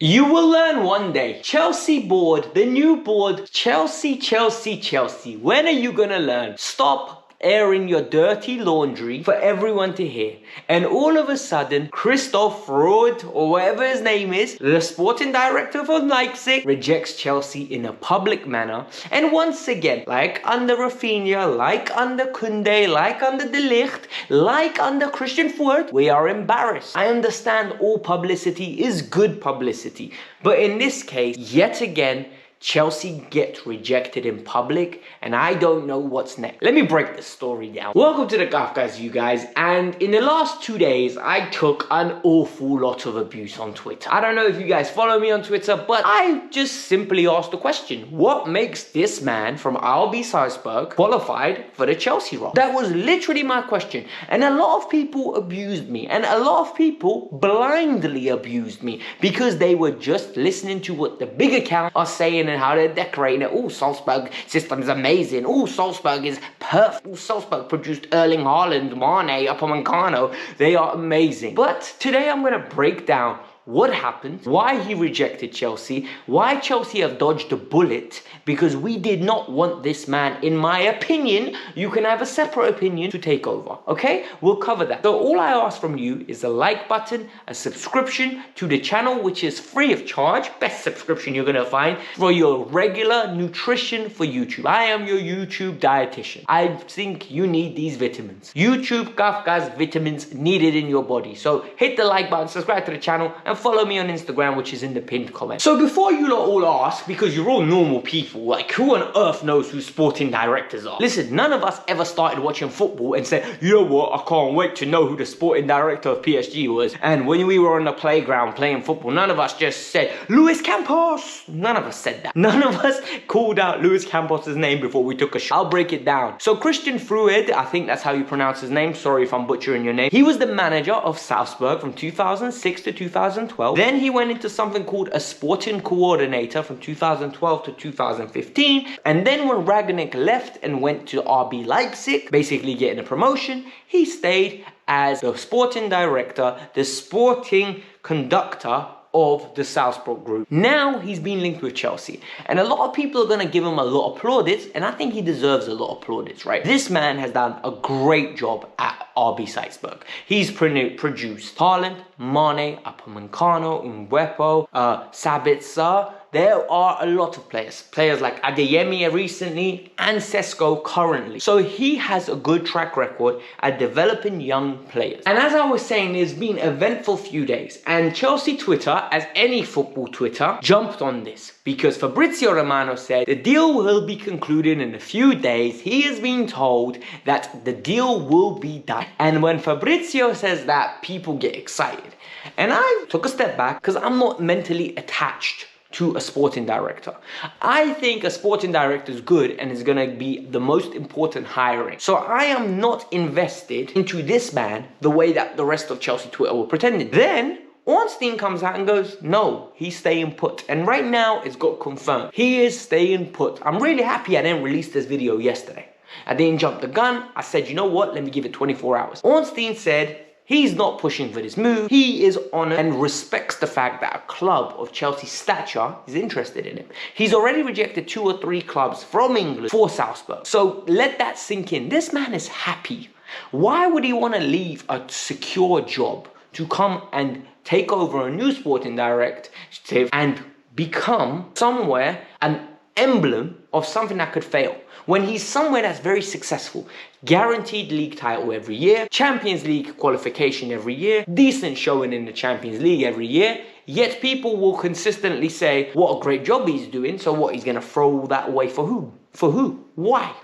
You will learn one day. Chelsea board, the new board, Chelsea, Chelsea, Chelsea. When are you gonna learn? Stop airing your dirty laundry for everyone to hear. And all of a sudden, Christoph Freund, or whatever his name is, the sporting director for Leipzig, rejects Chelsea in a public manner. And once again, like under Rafinha, like under Kunde, like under De Ligt, like under Christian Freund, we are embarrassed. I understand all publicity is good publicity, but in this case, yet again, Chelsea get rejected in public, and I don't know what's next. Let me break the story down. Welcome to the Kavkas View, guys, and in the last 2 days, I took an awful lot of abuse on Twitter. I don't know if you guys follow me on Twitter, but I just simply asked the question, what makes this man from RB Salzburg qualified for the Chelsea role? That was literally my question, and a lot of people abused me, and a lot of people blindly abused me because they were just listening to what the big accounts are saying and how they're decorating it. Oh, Salzburg system is amazing. Oh, Salzburg is perfect. Oh, Salzburg produced Erling Haaland, Mane, Upamecano. They are amazing. But today I'm going to break down what happened, why he rejected Chelsea, why Chelsea have dodged a bullet, because we did not want this man, in my opinion. You can have a separate opinion, to take over, okay? We'll cover that. So all I ask from you is a like button, a subscription to the channel, which is free of charge, best subscription you're gonna find for your regular nutrition for YouTube. I am your YouTube dietitian. I think you need these vitamins. YouTube Kavkas vitamins needed in your body. So hit the like button, subscribe to the channel, and follow me on Instagram, which is in the pinned comment. So before you lot all ask, because you're all normal people, like who on earth knows who sporting directors are? Listen, none of us ever started watching football and said, you know what, I can't wait to know who the sporting director of PSG was. And when we were on the playground playing football, none of us just said, Luis Campos. None of us said that. None of us called out Luis Campos' name before we took a shot. I'll break it down. So Christian Freund, I think that's how you pronounce his name. Sorry if I'm butchering your name. He was the manager of Salzburg from 2006 to 2012. Then he went into something called a sporting coordinator from 2012 to 2015. And then when Ragnick left and went to RB Leipzig, basically getting a promotion, he stayed as the sporting director, the sporting conductor of the Salzburg group. Now he's been linked with Chelsea, and a lot of people are going to give him a lot of plaudits, and I think he deserves a lot of plaudits, right? This man has done a great job at RB Salzburg. He's produced Haaland, Mane, Upamecano, Mbeumo, Sabitzer. There are a lot of players like Adeyemi recently and Sesko currently. So he has a good track record at developing young players. And as I was saying, it's been an eventful few days, and Chelsea Twitter, as any football Twitter, jumped on this because Fabrizio Romano said the deal will be concluded in a few days. He has been told that the deal will be done. And when Fabrizio says that, people get excited. And I took a step back because I'm not mentally attached to a sporting director. I think a sporting director is good and is going to be the most important hiring. So I am not invested into this man the way that the rest of Chelsea Twitter were pretending. Then Ornstein comes out and goes, no, he's staying put. And right now it's got confirmed. He is staying put. I'm really happy I didn't release this video yesterday. I didn't jump the gun. I said, you know what? Let me give it 24 hours. Ornstein said he's not pushing for this move. He is honored and respects the fact that a club of Chelsea's stature is interested in him. He's already rejected 2 or 3 clubs from England for Salzburg. So let that sink in. This man is happy. Why would he want to leave a secure job to come and take over a new sporting directive and become somewhere an emblem of something that could fail, when he's somewhere that's very successful? Guaranteed league title every year, Champions League qualification every year, decent showing in the Champions League every year, yet people will consistently say what a great job he's doing. So what, he's going to throw that away for who? For who? Why?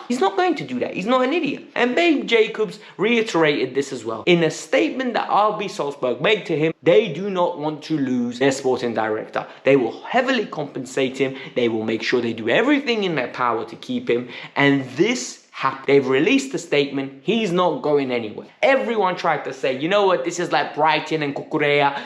He's not going to do that. He's not an idiot. And Babe Jacobs reiterated this as well. In a statement that RB Salzburg made to him, they do not want to lose their sporting director. They will heavily compensate him. They will make sure they do everything in their power to keep him. And this happened. They've released a statement. He's not going anywhere. Everyone tried to say, you know what, this is like Brighton and Cucurella.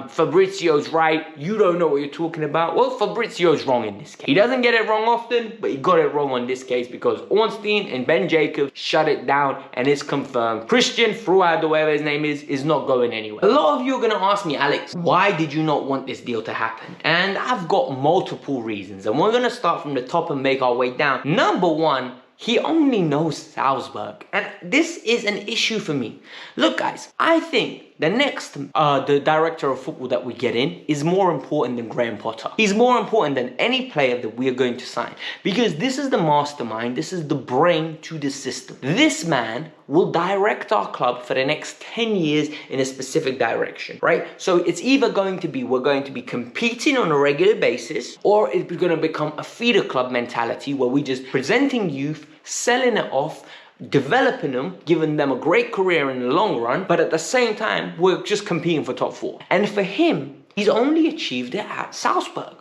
Fabrizio's right. You don't know what you're talking about. Well, Fabrizio's wrong in this case. He doesn't get it wrong often, but he got it wrong on this case because Ornstein and Ben Jacobs shut it down, and it's confirmed. Christian Freund, or whatever his name is not going anywhere. A lot of you are going to ask me, Alex, why did you not want this deal to happen? And I've got multiple reasons, and we're going to start from the top and make our way down. Number one, he only knows Salzburg, and this is an issue for me. Look, guys, I think the next the director of football that we get in is more important than Graham Potter. He's more important than any player that we are going to sign, because this is the mastermind, this is the brain to the system. This man will direct our club for the next 10 years in a specific direction, right? So it's either going to be, we're going to be competing on a regular basis, or it's going to become a feeder club mentality where we're just presenting youth, selling it off, developing them, giving them a great career in the long run, but at the same time, we're just competing for top four. And for him, he's only achieved it at Salzburg.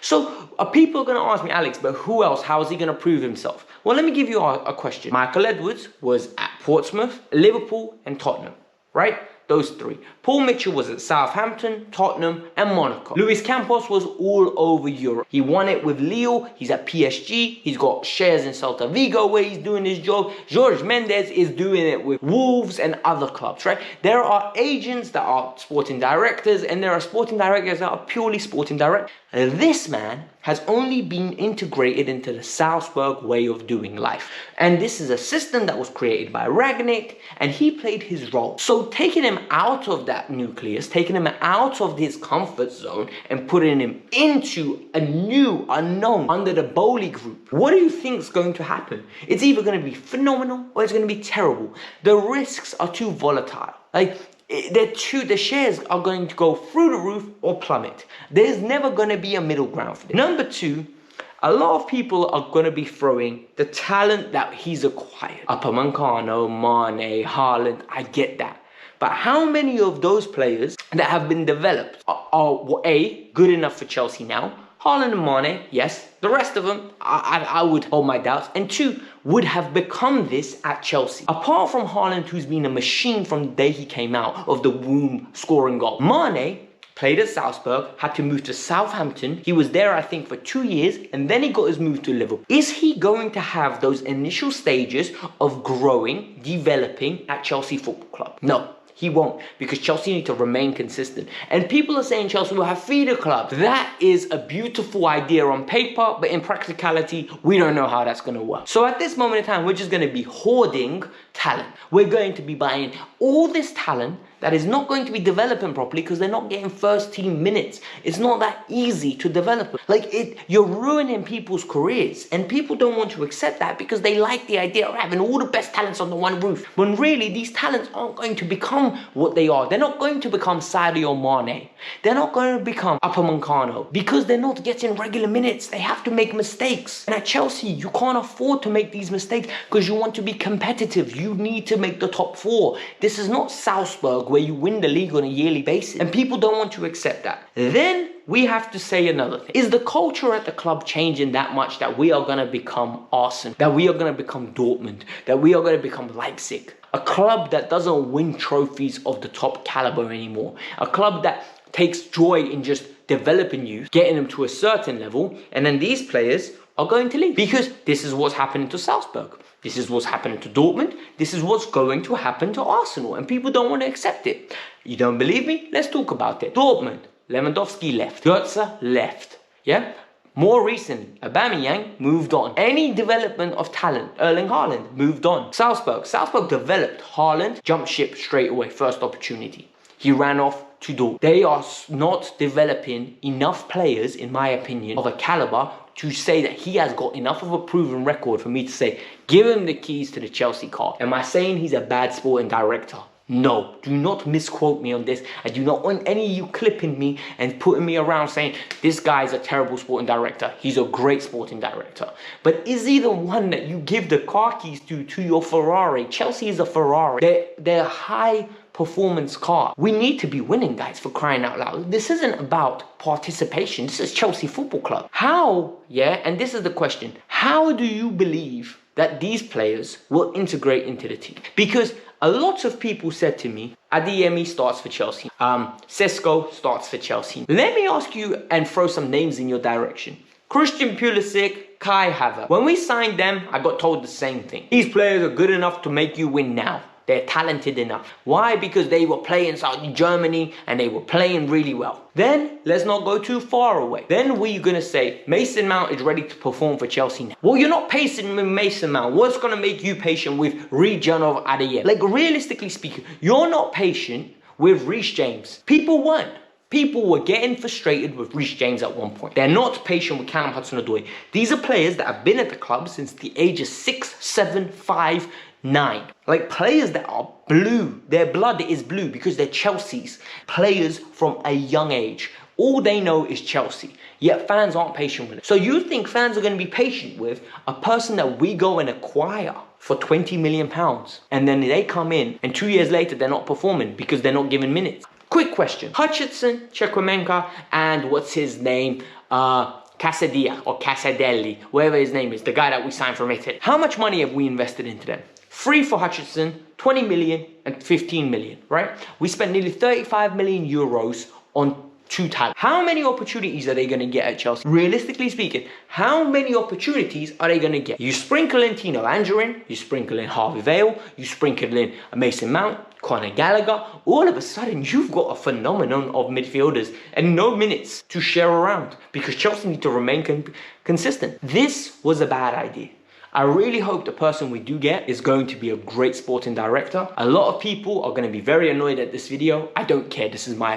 So people are going to ask me, Alex, but who else? How is he going to prove himself? Well, let me give you a question. Michael Edwards was at Portsmouth, Liverpool, and Tottenham, right? Those three. Paul Mitchell was at Southampton, Tottenham, and Monaco. Luis Campos was all over Europe. He won it with Lille. He's at PSG. He's got shares in Celta Vigo where he's doing his job. Jorge Mendes is doing it with Wolves and other clubs, right? There are agents that are sporting directors, and there are sporting directors that are purely sporting directors. This man has only been integrated into the Salzburg way of doing life. And this is a system that was created by Rangnick, and he played his role. So taking him out of that nucleus, taking him out of his comfort zone and putting him into a new unknown under the Bowley group, what do you think is going to happen? It's either going to be phenomenal or it's going to be terrible. The risks are too volatile. The shares are going to go through the roof or plummet. There's never going to be a middle ground for this. Number two, a lot of people are going to be throwing the talent that he's acquired. Upamecano, Mane, Haaland, I get that. But how many of those players that have been developed are A, good enough for Chelsea now? Haaland and Mane, yes. The rest of them, I would hold my doubts. And two, would have become this at Chelsea. Apart from Haaland, who's been a machine from the day he came out of the womb scoring goal. Mane played at Salzburg, had to move to Southampton. He was there, I think, for 2 years, and then he got his move to Liverpool. Is he going to have those initial stages of growing, developing at Chelsea Football Club? No. He won't, because Chelsea need to remain consistent. And people are saying Chelsea will have feeder clubs. That is a beautiful idea on paper, but in practicality, we don't know how that's going to work. So at this moment in time, we're just going to be hoarding talent. We're going to be buying all this talent that is not going to be developing properly because they're not getting first team minutes. It's not that easy to develop. You're ruining people's careers, and people don't want to accept that because they like the idea of having all the best talents under one roof. When really, these talents aren't going to become what they are. They're not going to become Sadio Mane. They're not going to become Upamecano because they're not getting regular minutes. They have to make mistakes. And at Chelsea, you can't afford to make these mistakes because you want to be competitive. You need to make the top four. This is not Salzburg, where you win the league on a yearly basis, and people don't want to accept that. Then we have to say another thing. Is the culture at the club changing that much that we are going to become Arsenal, that we are going to become Dortmund, that we are going to become Leipzig? A club that doesn't win trophies of the top caliber anymore. A club that takes joy in just developing youth, getting them to a certain level, and then these players are going to leave. Because this is what's happening to Salzburg. This is what's happening to Dortmund. This is what's going to happen to Arsenal. And people don't want to accept it. You don't believe me? Let's talk about it. Dortmund, Lewandowski left. Götze left. Yeah? More recently, Aubameyang moved on. Any development of talent, Erling Haaland moved on. Salzburg developed. Haaland jumped ship straight away, first opportunity. He ran off to Dortmund. They are not developing enough players, in my opinion, of a caliber to say that he has got enough of a proven record for me to say, give him the keys to the Chelsea car. Am I saying he's a bad sporting director? No, do not misquote me on this. I do not want any of you clipping me and putting me around saying this guy's a terrible sporting director. He's a great sporting director. But is he the one that you give the car keys to your Ferrari? Chelsea is a Ferrari. They're high performance car. We need to be winning, guys, for crying out loud. This isn't about participation. This is Chelsea Football Club. How, and this is the question, How do you believe that these players will integrate into the team? Because a lot of people said to me, Adeyemi starts for Chelsea. Sesko starts for Chelsea. Let me ask you and throw some names in your direction. Christian Pulisic, Kai Havertz. When we signed them, I got told the same thing. These players are good enough to make you win now. They're talented enough. Why? Because they were playing Saudi Germany and they were playing really well. Then, let's not go too far away. Then we're going to say, Mason Mount is ready to perform for Chelsea now. Well, you're not patient with Mason Mount. What's going to make you patient with Rejan of Adeyemi? Like, realistically speaking, you're not patient with Reece James. People weren't. People were getting frustrated with Reece James at one point. They're not patient with Callum Hudson-Odoi. These are players that have been at the club since the age of 6, 7, 5, 9. Like players that are blue. Their blood is blue because they're Chelsea's. Players from a young age. All they know is Chelsea. Yet fans aren't patient with it. So you think fans are going to be patient with a person that we go and acquire for £20 million. And then they come in and 2 years later they're not performing because they're not given minutes. Quick question. Hutchinson, Chukwuemeka, and what's his name? Casadia or Casadelli, whatever his name is, the guy that we signed from Italy. How much money have we invested into them? 3 for Hutchinson, 20 million and 15 million, right? We spent nearly 35 million euros on 2 talents. How many opportunities are they going to get at Chelsea? Realistically speaking, how many opportunities are they going to get? You sprinkle in Tino Anjorin, you sprinkle in Harvey Vale, you sprinkle in Mason Mount, Conor Gallagher. All of a sudden, you've got a phenomenon of midfielders and no minutes to share around because Chelsea need to remain consistent. This was a bad idea. I really hope the person we do get is going to be a great sporting director. A lot of people are going to be very annoyed at this video. I don't care. This is my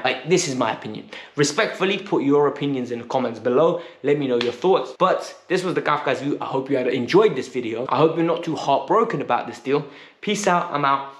opinion. Respectfully, put your opinions in the comments below. Let me know your thoughts. But this was the Kavkas View. I hope you had enjoyed this video. I hope you're not too heartbroken about this deal. Peace out. I'm out.